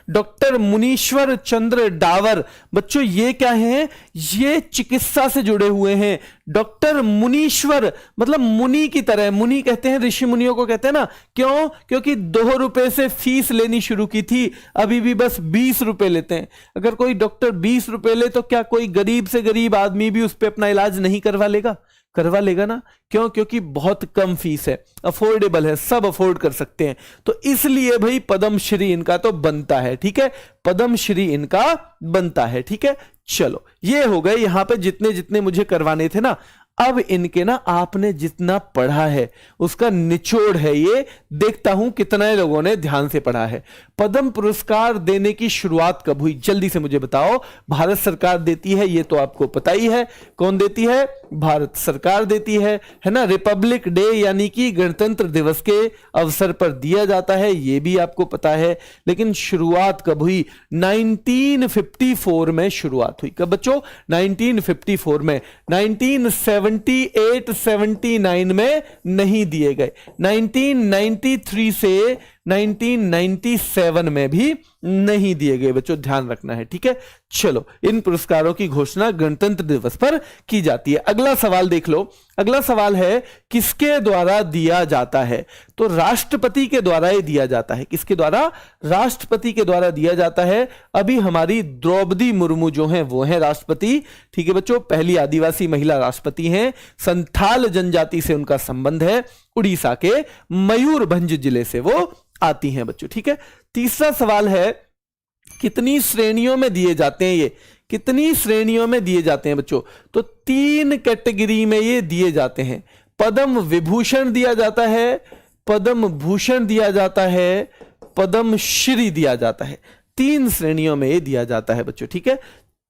डॉक्टर मुनीश्वर चंद्र डावर। बच्चों ये क्या है? ये चिकित्सा से जुड़े हुए हैं। डॉक्टर मुनीश्वर मतलब मुनि की तरह, मुनि कहते हैं ऋषि मुनियों को कहते हैं ना। क्यों? क्योंकि 2 रुपए से फीस लेनी शुरू की थी, अभी भी बस 20 रुपए लेते हैं। अगर कोई डॉक्टर 20 रुपए ले तो क्या कोई गरीब से गरीब आदमी भी उस पर अपना इलाज नहीं करवा लेगा? करवा लेगा ना। क्यों? क्योंकि बहुत कम फीस है, अफोर्डेबल है, सब अफोर्ड कर सकते हैं। तो इसलिए भाई पद्मश्री इनका तो बनता है। ठीक है, पद्मश्री इनका बनता है। ठीक है, चलो ये हो गए यहां पे जितने जितने मुझे करवाने थे ना। अब इनके ना आपने जितना पढ़ा है उसका निचोड़ है ये, देखता हूं कितने लोगों ने ध्यान से पढ़ा है। पद्म पुरस्कार देने की शुरुआत कब हुई जल्दी से मुझे बताओ। भारत सरकार देती है, ये तो आपको पता ही है। कौन देती है? भारत सरकार देती है ना। रिपब्लिक डे यानी कि गणतंत्र दिवस के अवसर पर दिया जाता है, ये भी आपको पता है। लेकिन शुरुआत कब हुई? 1954 में शुरुआत हुई। कब बच्चों? 1954 में। 1978-79 में नहीं दिए गए। 1993 से 1997 में भी नहीं दिए गए बच्चों, ध्यान रखना है। ठीक है, चलो इन पुरस्कारों की घोषणा गणतंत्र दिवस पर की जाती है। अगला सवाल देख लो। अगला सवाल है किसके द्वारा दिया जाता है? तो राष्ट्रपति के द्वारा ही दिया जाता है। किसके द्वारा? राष्ट्रपति के द्वारा दिया जाता है। अभी हमारी द्रौपदी मुर्मू जो है वो है राष्ट्रपति। ठीक है बच्चों, पहली आदिवासी महिला राष्ट्रपति हैं। संथाल जनजाति से उनका संबंध है, उड़ीसा के मयूरभंज जिले से वो आती हैं बच्चों। ठीक है, तीसरा सवाल है कितनी श्रेणियों में दिए जाते हैं ये? कितनी श्रेणियों में दिए जाते हैं बच्चों? तो 3 कैटेगरी में ये दिए जाते हैं। पद्म विभूषण दिया जाता है, पद्म भूषण दिया जाता है, पद्म श्री दिया जाता है। 3 श्रेणियों में ये दिया जाता है बच्चों। ठीक है,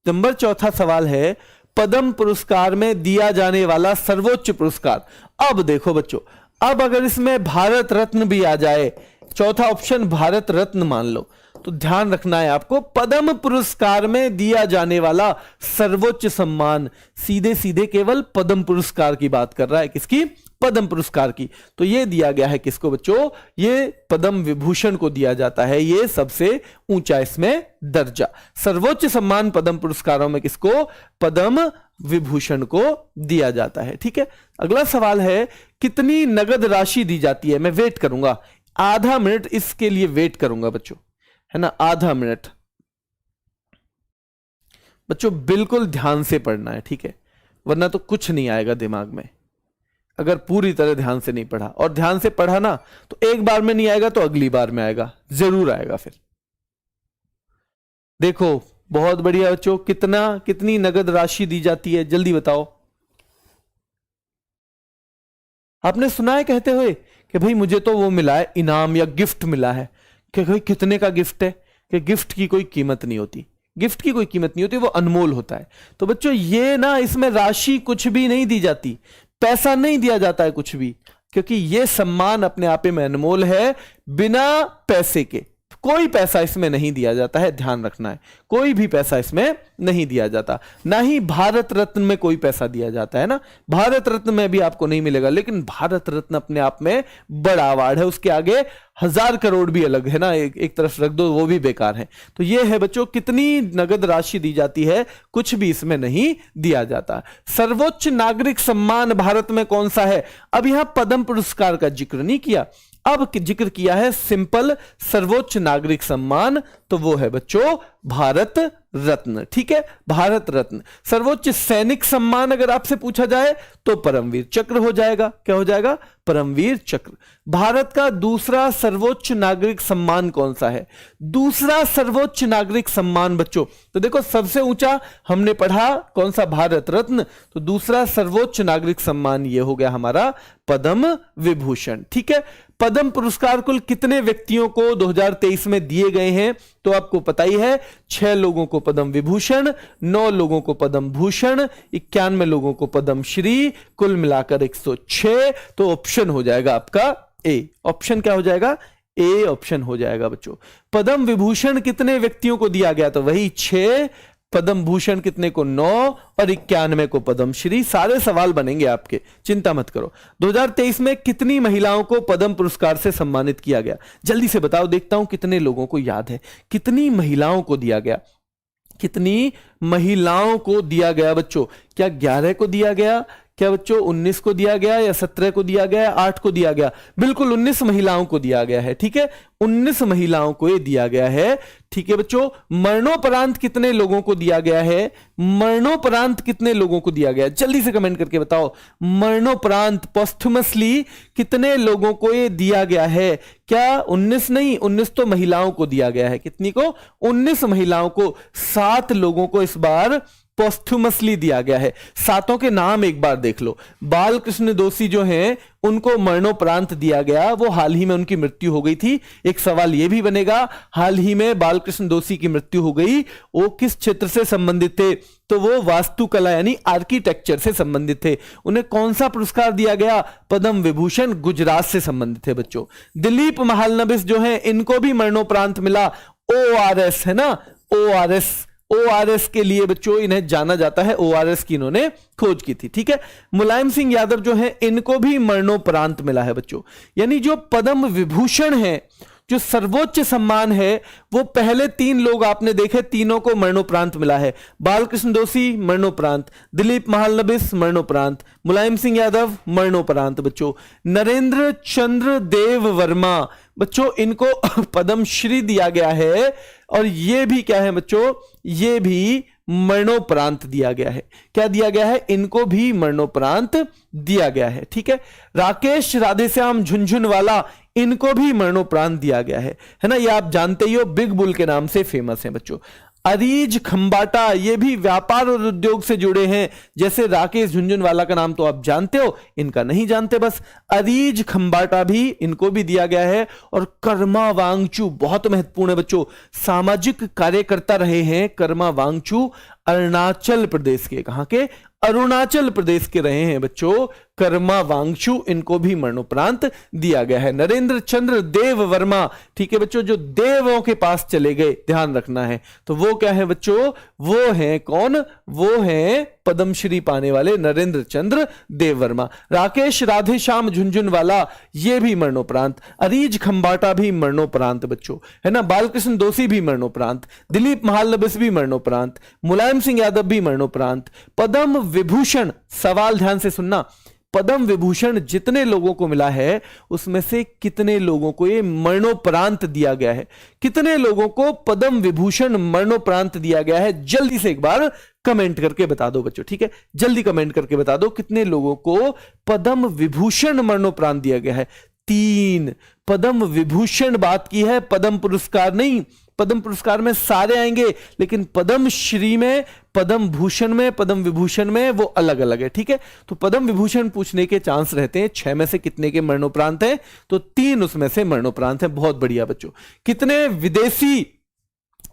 नंबर 4था सवाल है पद्म पुरस्कार में दिया जाने वाला सर्वोच्च पुरस्कार। अब देखो बच्चों, अब अगर इसमें भारत रत्न भी आ जाए, चौथा ऑप्शन भारत रत्न मान लो, तो ध्यान रखना है आपको, पद्म पुरस्कार में दिया जाने वाला सर्वोच्च सम्मान सीधे सीधे केवल पद्म पुरस्कार की बात कर रहा है। किसकी? पद्म पुरस्कार की। तो ये दिया गया है किसको बच्चों? ये पद्म विभूषण को दिया जाता है। ये सबसे ऊंचा इसमें दर्जा, सर्वोच्च सम्मान पद्म पुरस्कारों में किसको? पद्म विभूषण को दिया जाता है। ठीक है, अगला सवाल है कितनी नगद राशि दी जाती है? मैं वेट करूंगा, आधा मिनट इसके लिए वेट करूंगा बच्चों, है ना, आधा मिनट। बच्चों बिल्कुल ध्यान से पढ़ना है। ठीक है, वरना तो कुछ नहीं आएगा दिमाग में, अगर पूरी तरह ध्यान से नहीं पढ़ा। और ध्यान से पढ़ा ना तो एक बार में नहीं आएगा तो अगली बार में आएगा, जरूर आएगा। फिर देखो बहुत बढ़िया बच्चों, कितनी नगद राशि दी जाती है, जल्दी बताओ। आपने सुना है कहते हुए कि भाई मुझे तो वो मिला है, इनाम या गिफ्ट मिला है, कि भाई कितने का गिफ्ट है, कि गिफ्ट की कोई कीमत नहीं होती, गिफ्ट की कोई कीमत नहीं होती, वो अनमोल होता है। तो बच्चों ये ना, इसमें राशि कुछ भी नहीं दी जाती, पैसा नहीं दिया जाता है कुछ भी, क्योंकि ये सम्मान अपने आप में अनमोल है, बिना पैसे के। कोई पैसा इसमें नहीं दिया जाता है, ध्यान रखना है, कोई भी पैसा इसमें नहीं दिया जाता। ना ही भारत रत्न में कोई पैसा दिया जाता है ना, भारत रत्न में भी आपको नहीं मिलेगा। लेकिन भारत रत्न अपने आप में बड़ा अवार्ड है, उसके आगे 1000 करोड़ भी अलग है ना, एक तरफ रख दो, वो भी बेकार है। तो ये है बच्चों, कितनी नगद राशि दी जाती है, कुछ भी इसमें नहीं दिया जाता। सर्वोच्च नागरिक सम्मान भारत में कौन सा है? अब यहां पद्म पुरस्कार का जिक्र नहीं किया, अब जिक्र किया है सिंपल सर्वोच्च नागरिक सम्मान, तो वो है बच्चों भारत रत्न। ठीक है, भारत रत्न। सर्वोच्च सैनिक सम्मान अगर आपसे पूछा जाए तो परमवीर चक्र हो जाएगा। क्या हो जाएगा? परमवीर चक्र। भारत का दूसरा सर्वोच्च नागरिक सम्मान कौन सा है? दूसरा सर्वोच्च नागरिक सम्मान बच्चों, तो देखो सबसे ऊंचा हमने पढ़ा कौन सा? भारत रत्न। तो दूसरा सर्वोच्च नागरिक सम्मान ये हो गया हमारा पद्म विभूषण। ठीक है, पद्म पुरस्कार कुल कितने व्यक्तियों को 2023 में दिए गए हैं? तो आपको पता ही है, 6 लोगों को पद्म विभूषण, 9 लोगों को पद्म भूषण, 91 लोगों को पद्म श्री, कुल मिलाकर 106। तो ऑप्शन हो जाएगा आपका ए। ऑप्शन क्या हो जाएगा? ए ऑप्शन हो जाएगा बच्चों। पद्म विभूषण कितने व्यक्तियों को दिया गया? तो वही 6। पद्म भूषण कितने को? 9 और 91 को पद्म श्री। सारे सवाल बनेंगे आपके, चिंता मत करो। 2023 में कितनी महिलाओं को पद्म पुरस्कार से सम्मानित किया गया? जल्दी से बताओ, देखता हूं कितने लोगों को याद है। कितनी महिलाओं को दिया गया? कितनी महिलाओं को दिया गया बच्चों? क्या 11 को दिया गया? क्या बच्चों 19 को दिया गया, या 17 को दिया गया, 8 को दिया गया? बिल्कुल 19 महिलाओं को दिया गया है। ठीक है, 19 महिलाओं को ये दिया गया है। ठीक है बच्चों, मरणोपरांत कितने लोगों को दिया गया है? मरणोपरांत कितने लोगों को दिया गया? जल्दी से कमेंट करके बताओ। मरणोपरांत पोस्टमसली कितने लोगों को ये दिया गया है? क्या 19 नहीं, 19 तो महिलाओं को दिया गया है। कितनी को? 19 महिलाओं को। 7 लोगों को इस बार पोस्टुमसली दिया गया है। 7 के नाम एक बार देख लो। बालकृष्ण दोषी जो हैं उनको मरणोपरांत दिया गया, वो हाल ही में उनकी मृत्यु हो गई थी। एक सवाल ये भी बनेगा, हाल ही में बालकृष्ण दोषी की मृत्यु हो गई, वो किस क्षेत्र से संबंधित थे? तो वो वास्तुकला यानी आर्किटेक्चर से संबंधित थे। उन्हें कौन सा पुरस्कार दिया गया? पद्म विभूषण। गुजरात से संबंधित थे बच्चों। दिलीप महालनबिस जो है इनको भी मरणोपरांत मिला। ORS है ना, ORS के लिए बच्चों इन्हें जाना जाता है। ORS की इन्होंने खोज की थी। ठीक है, मुलायम सिंह यादव जो है इनको भी मरणोपरांत मिला है बच्चों। यानी जो पद्म विभूषण है, जो सर्वोच्च सम्मान है, वो पहले 3 लोग आपने देखे, तीनों को मरणोपरांत मिला है। बालकृष्ण दोषी मरणोपरांत, दिलीप महालनबिस मरणोपरांत, मुलायम सिंह यादव मरणोपरांत बच्चों। नरेंद्र चंद्र देव वर्मा बच्चों, इनको पद्मश्री दिया गया है, और ये भी क्या है बच्चों? ये भी मरणोपरांत दिया गया है। क्या दिया गया है? इनको भी मरणोपरांत दिया गया है। ठीक है, राकेश राधेश्याम झुनझुनवाला, इनको भी मरणोपरांत दिया गया है ना। ये आप जानते ही हो, बिग बुल के नाम से फेमस है बच्चों। अरीज खंबाटा, ये भी व्यापार और उद्योग से जुड़े हैं। जैसे राकेश झुनझुनवाला का नाम तो आप जानते हो, इनका नहीं जानते बस। अरीज खंबाटा भी, इनको भी दिया गया है। और कर्मा वांगचू बहुत महत्वपूर्ण है बच्चों, सामाजिक कार्यकर्ता रहे हैं कर्मा वांगचू, अरुणाचल प्रदेश के। कहां के? अरुणाचल प्रदेश के रहे हैं बच्चों कर्मा वांगचू, इनको भी मरणोपरांत दिया गया है। नरेंद्र चंद्र देव वर्मा, ठीक है बच्चों, जो देवों के पास चले गए, ध्यान रखना है। तो वो क्या है बच्चों? वो हैं कौन? वो हैं पद्मश्री पाने वाले नरेंद्र चंद्र देव वर्मा। राकेश राधेश्याम झुनझुनवाला, ये भी मरणोपरांत। अरीज खंबाटा भी मरणोपरांत बच्चों, है ना। बालकृष्ण दोषी भी मरणोपरांत, दिलीप महालनबिस भी मरणोपरांत, मुलायम सिंह यादव भी मरणोपरांत। पद्म विभूषण, सवाल ध्यान से सुनना, पद्म विभूषण जितने लोगों को मिला है उसमें से कितने लोगों को ये मरणोपरांत दिया गया है? कितने लोगों को पद्म विभूषण मरणोपरांत दिया गया है? जल्दी से एक बार कमेंट करके बता दो बच्चों, ठीक है, जल्दी कमेंट करके बता दो कितने लोगों को पद्म विभूषण मरणोपरांत दिया गया है। 3। पद्म विभूषण बात की है, पद्म पुरस्कार नहीं। पद्म पुरस्कार में सारे आएंगे, लेकिन पद्म श्री में, पद्म भूषण में, पद्म विभूषण में वो अलग अलग है, ठीक है। तो पद्म विभूषण पूछने के चांस रहते हैं 6 में से कितने के मरणोपरांत हैं, तो 3 उसमें से मरणोपरांत है। बहुत बढ़िया बच्चों। कितने विदेशी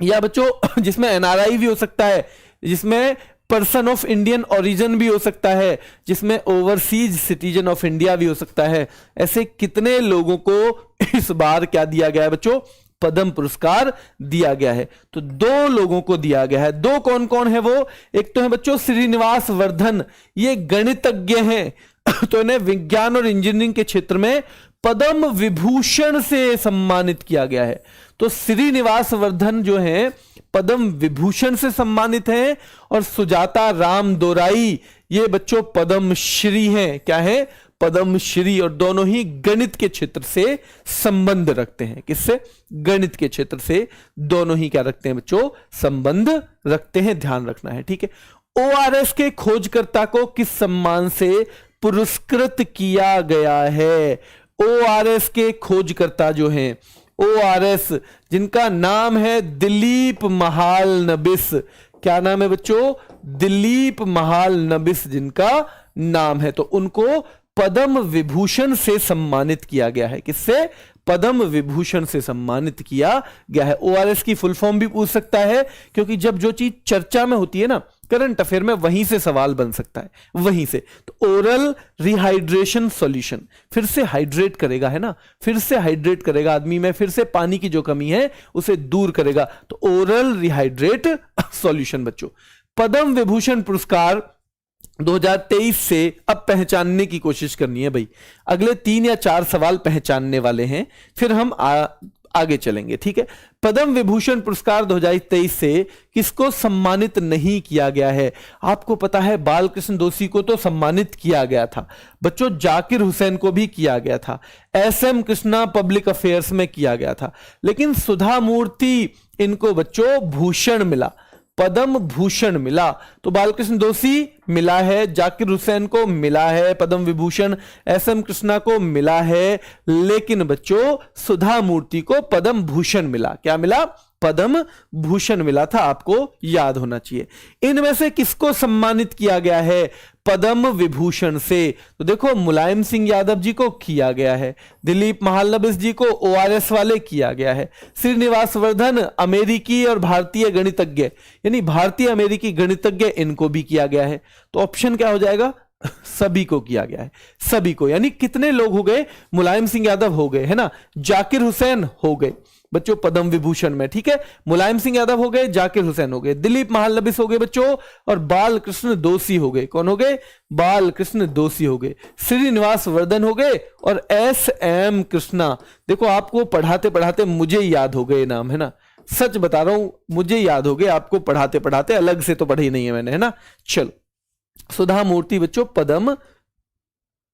या बच्चों जिसमें एनआरआई भी हो सकता है, जिसमें पर्सन ऑफ इंडियन ओरिजिन भी हो सकता है, जिसमें ओवरसीज सिटीजन ऑफ इंडिया भी हो सकता है, ऐसे कितने लोगों को इस बार क्या दिया गया है बच्चों, पद्म पुरस्कार दिया गया है। तो 2 लोगों को दिया गया है। 2 कौन कौन है वो? एक तो है बच्चों श्रीनिवास वर्धन, ये गणितज्ञ हैं तो इन्हें विज्ञान और इंजीनियरिंग के क्षेत्र में पद्म विभूषण से सम्मानित किया गया है। तो श्रीनिवास वर्धन जो हैं पद्म विभूषण से सम्मानित हैं, और सुजाता राम दोराई ये बच्चों पद्म श्री हैं। क्या है? पद्म श्री। और दोनों ही गणित के क्षेत्र से संबंध रखते हैं। किससे? गणित के क्षेत्र से दोनों ही क्या रखते हैं बच्चों? संबंध रखते हैं, ध्यान रखना है, ठीक है। ओआरएस के खोजकर्ता को किस सम्मान से पुरस्कृत किया गया है? ओआरएस के खोजकर्ता जो हैं, ओआरएस जिनका नाम है दिलीप महालनबिस। क्या नाम है बच्चों? दिलीप महालनबिस जिनका नाम है, तो उनको पद्म विभूषण से सम्मानित किया गया है। किससे? पद्म विभूषण से सम्मानित किया गया है। ओआरएस की फुल फॉर्म भी पूछ सकता है, क्योंकि जब जो चीज चर्चा में होती है ना, करंट अफेयर में, वहीं से सवाल बन सकता है, वहीं से। तो ओरल रिहाइड्रेशन सॉल्यूशन, फिर से हाइड्रेट करेगा, है ना, फिर से हाइड्रेट करेगा आदमी में, फिर से पानी की जो कमी है उसे दूर करेगा। तो ओरल रिहाइड्रेट सॉल्यूशन बच्चों। पद्म विभूषण पुरस्कार 2023 से अब पहचानने की कोशिश करनी है भाई। अगले 3 या 4 सवाल पहचानने वाले हैं, फिर हम आगे चलेंगे, ठीक है। पद्म विभूषण पुरस्कार 2023 से किसको सम्मानित नहीं किया गया है? आपको पता है बालकृष्ण दोषी को तो सम्मानित किया गया था बच्चों, जाकिर हुसैन को भी किया गया था, एसएम कृष्णा पब्लिक अफेयर्स में किया गया था, लेकिन सुधा मूर्ति इनको बच्चों भूषण मिला, पद्म भूषण मिला। तो बालकृष्ण दोषी मिला है, जाकिर हुसैन को मिला है पद्म विभूषण, एसएम कृष्णा को मिला है, लेकिन बच्चों सुधा मूर्ति को पद्म भूषण मिला। क्या मिला? पद्म भूषण मिला था, आपको याद होना चाहिए। इनमें से किसको सम्मानित किया गया है पद्म विभूषण से? तो देखो मुलायम सिंह यादव जी को किया गया है, दिलीप महालनबिस जी को ओआरएस वाले किया गया है, श्रीनिवास वर्धन अमेरिकी और भारतीय गणितज्ञ, यानी भारतीय अमेरिकी गणितज्ञ, इनको भी किया गया है। तो ऑप्शन क्या हो जाएगा? सभी को किया गया है, सभी को। यानी कितने लोग हो गए? मुलायम सिंह यादव हो गए, है ना, जाकिर हुसैन हो गए बच्चों पद्म विभूषण में, ठीक है। मुलायम सिंह यादव हो गए, जाकिर हुसैन हो गए, दिलीप महालनबिस हो गए बच्चों, और बालकृष्ण दोषी हो गए। कौन हो गए? बालकृष्ण दोषी हो गए। श्रीनिवास वर्धन हो गए, और एसएम कृष्णा। देखो आपको पढ़ाते पढ़ाते मुझे याद हो गए नाम, है ना, सच बता रहा हूं, मुझे याद हो गए, आपको पढ़ाते पढ़ाते, अलग से तो पढ़ी नहीं है मैंने, है ना। चलो, सुधा मूर्ति बच्चों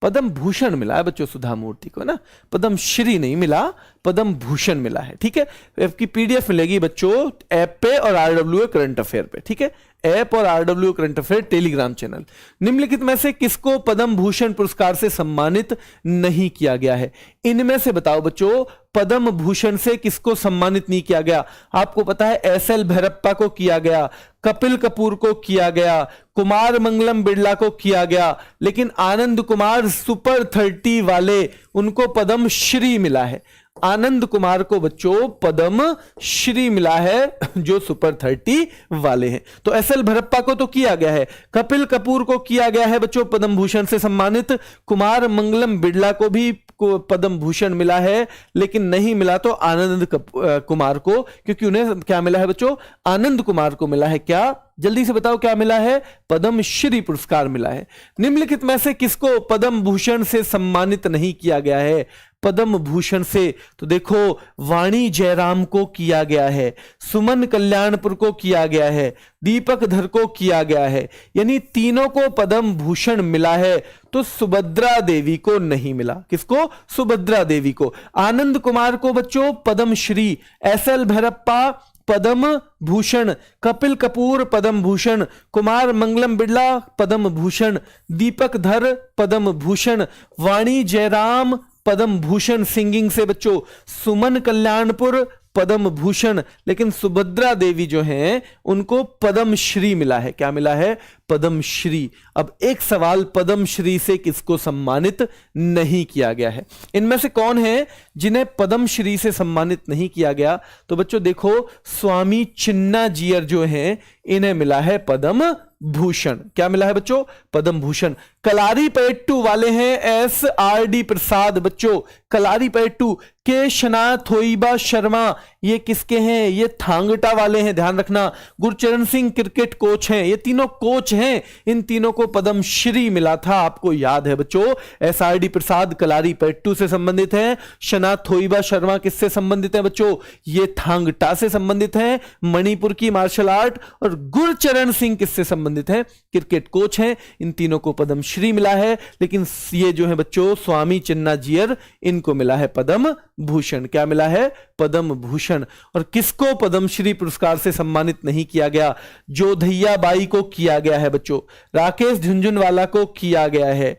पद्म भूषण मिला है बच्चों सुधा मूर्ति को, ना, पद्म श्री नहीं मिला, पद्म भूषण मिला है, ठीक है। आपकी पीडीएफ मिलेगी बच्चों ऐप पे और आरडब्ल्यूए करंट अफेयर पे, ठीक है, ऐप और RW current affair Telegram channel. निम्नलिखित में से किसको पद्म भूषण पुरस्कार से सम्मानित नहीं किया गया है? इनमें से बताओ बच्चों, पद्म भूषण से किसको सम्मानित नहीं किया गया? आपको पता है एसएल भैरप्पा को किया गया, कपिल कपूर को किया गया, कुमार मंगलम बिरला को किया गया, लेकिन आनंद कुमार सुपर 30 वाले, उनको पद्म श्री मिला है। आनंद कुमार को बच्चों पद्म श्री मिला है, जो सुपर 30 वाले हैं। तो एसएल भैरप्पा को तो किया गया है, कपिल कपूर को किया गया है बच्चों पद्म भूषण से सम्मानित, कुमार मंगलम बिरला को भी पद्म भूषण मिला है, लेकिन नहीं मिला तो आनंद कुमार को, क्योंकि उन्हें क्या मिला है बच्चों? आनंद कुमार को मिला है क्या? जल्दी से बताओ क्या मिला है? पद्म श्री पुरस्कार मिला है। निम्नलिखित में से किसको पद्म भूषण से सम्मानित नहीं किया गया है? पद्म भूषण से तो देखो वाणी जयराम को किया गया है, सुमन कल्याणपुर को किया गया है, दीपक धर को किया गया है, यानी तीनों को पद्म भूषण मिला है। तो सुभद्रा देवी को नहीं मिला। किसको? सुभद्रा देवी को। आनंद कुमार को बच्चों पद्म श्री, एसएल भैरप्पा, पद्म भूषण, कपिल कपूर पद्म भूषण, कुमार मंगलम बिड़ला पद्म भूषण, दीपक धर पद्म भूषण, वाणी जयराम पद्म भूषण सिंगिंग से बच्चों, सुमन कल्याणपुर पद्म भूषण, लेकिन सुभद्रा देवी जो हैं उनको पद्म श्री मिला है। क्या मिला है? पद्म श्री। अब एक सवाल, पद्म श्री से किसको सम्मानित नहीं किया गया है? इनमें से कौन है जिन्हें पद्म श्री से सम्मानित नहीं किया गया? तो बच्चों देखो, स्वामी चिन्नाजियर जो हैं इन्हें मिला है पद्म भूषण। क्या मिला है बच्चों? पद्म भूषण। कलारीपयट्टू वाले हैं SRD प्रसाद बच्चों, कलारीपयट्टू। के शना थोईबा शर्मा, ये किसके हैं? ये थांगटा वाले हैं, ध्यान रखना। गुरचरण सिंह क्रिकेट कोच हैं, ये तीनों कोच हैं, इन तीनों को पद्म श्री मिला था, आपको याद है बच्चों। SRD प्रसाद कलारीपयट्टू से संबंधित है, शना थोईबा शर्मा किससे संबंधित है बच्चों? ये थांगटा से संबंधित हैं, मणिपुर की मार्शल आर्ट। और गुरचरण सिंह किससे संबंधित हैं? क्रिकेट कोच हैं। इन तीनों को पद्म श्री मिला है, लेकिन ये जो है बच्चों स्वामी चिन्नाजियर, इनको मिला है पद्म भूषण। क्या मिला है? पद्म भूषण। और किसको पद्म श्री पुरस्कार से सम्मानित नहीं किया गया? जोधैया बाई को किया गया है बच्चों, राकेश झुंझुनवाला को किया गया है,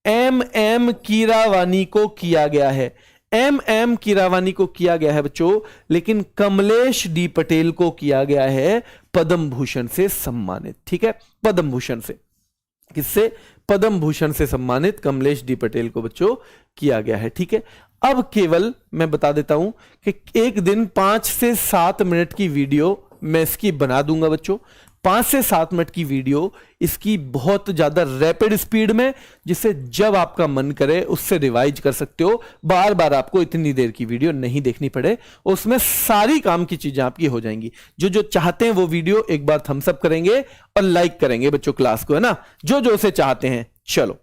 एम कीरावानी को किया गया है, एम कीरावानी को किया गया है बच्चों, लेकिन कमलेश डी पटेल को किया गया है पद्म भूषण से सम्मानित। ठीक है, पद्म भूषण से। किससे? पद्म भूषण से सम्मानित कमलेश डी पटेल को बच्चों किया गया है। ठीक है, अब केवल मैं बता देता हूं कि एक दिन 5 से 7 मिनट की वीडियो मैं इसकी बना दूंगा बच्चों। 5 से 7 मिनट की वीडियो, इसकी बहुत ज्यादा रैपिड स्पीड में, जिससे जब आपका मन करे उससे रिवाइज कर सकते हो, बार बार आपको इतनी देर की वीडियो नहीं देखनी पड़े, उसमें सारी काम की चीजें आपकी हो जाएंगी। जो जो चाहते हैं वो वीडियो एक बार थम्स अप करेंगे और लाइक करेंगे बच्चों क्लास को, है ना, जो जो से चाहते हैं। चलो